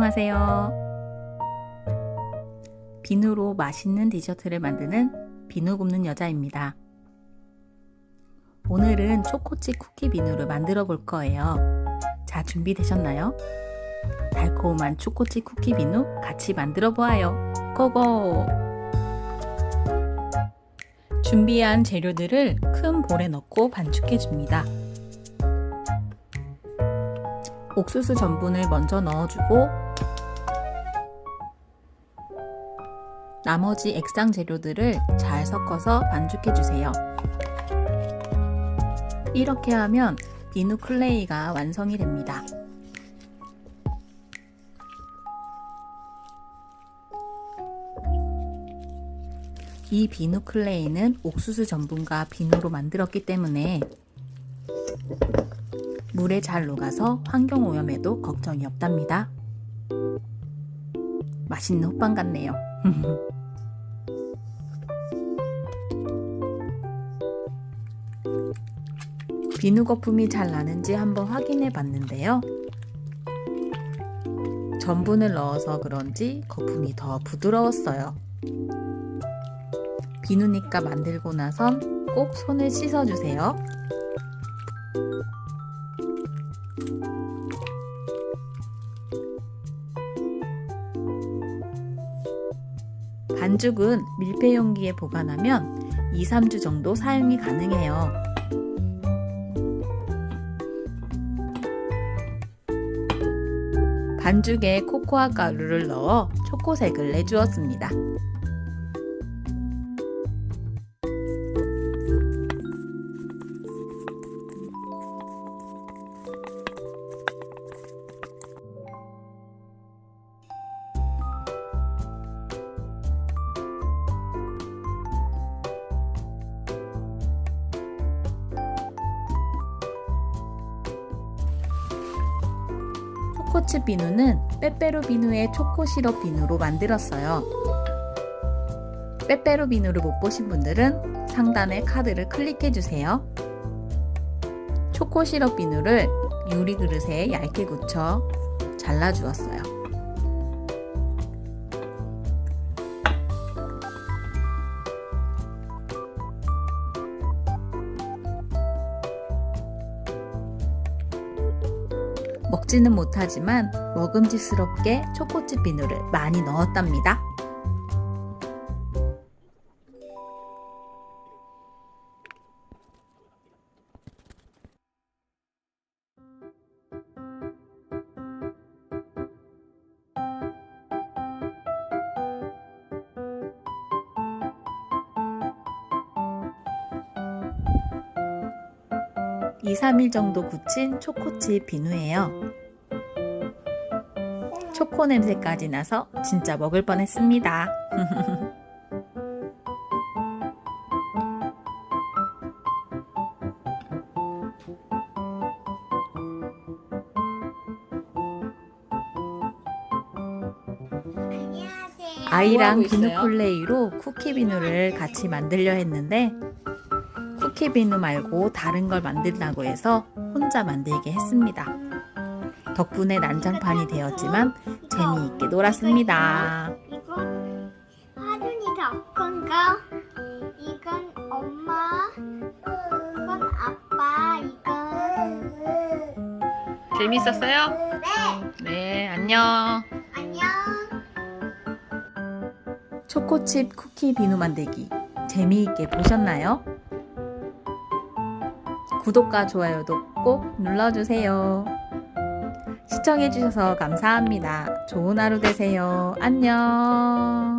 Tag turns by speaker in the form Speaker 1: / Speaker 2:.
Speaker 1: 안녕하세요. 비누로 맛있는 디저트를 만드는 비누 굽는 여자입니다. 오늘은 초코칩 쿠키 비누를 만들어 볼 거예요. 자, 준비되셨나요? 달콤한 초코칩 쿠키 비누 같이 만들어 보아요. 고고! 준비한 재료들을 큰 볼에 넣고 반죽해 줍니다. 옥수수 전분을 먼저 넣어주고 나머지 액상 재료들을 잘 섞어서 반죽해 주세요. 이렇게 하면 비누 클레이가 완성이 됩니다. 이 비누 클레이는 옥수수 전분과 비누로 만들었기 때문에 물에 잘 녹아서 환경오염에도 걱정이 없답니다. 맛있는 호빵 같네요. 비누 거품이 잘 나는지 한번 확인해 봤는데요. 전분을 넣어서 그런지 거품이 더 부드러웠어요. 비누니까 만들고 나선 꼭 손을 씻어주세요. 반죽은 밀폐 용기에 보관하면 2-3주 정도 사용이 가능해요. 반죽에 코코아 가루를 넣어 초코색을 내주었습니다. 초코칩 비누는 빼빼로 비누의 초코 시럽 비누로 만들었어요. 빼빼로 비누를 못 보신 분들은 상단의 카드를 클릭해 주세요. 초코 시럽 비누를 유리 그릇에 얇게 굳혀 잘라 주었어요. 먹지는 못하지만 먹음직스럽게 초코칩 비누를 많이 넣었답니다. (2, 3일) 정도 굳힌 초코칩 비누예요. 초코 냄새까지 나서 진짜 먹을 뻔했습니다. 아이랑 비누 콜레이로 쿠키 비누를 같이 만들려 했는데 쿠키 비누 말고 다른 걸 만든다고 해서 혼자 만들게 했습니다. 덕분에 난장판이 되었지만 재미있게 놀았습니다.
Speaker 2: 이건 하준이가 건가? 이건 엄마, 이건 아빠, 이건
Speaker 1: 재밌었어요?
Speaker 2: 네.
Speaker 1: 네, 안녕.
Speaker 2: 안녕.
Speaker 1: 초코칩 쿠키 비누 만들기 재미있게 보셨나요? 구독과 좋아요도 꼭 눌러주세요. 시청해주셔서 감사합니다. 좋은 하루 되세요. 안녕.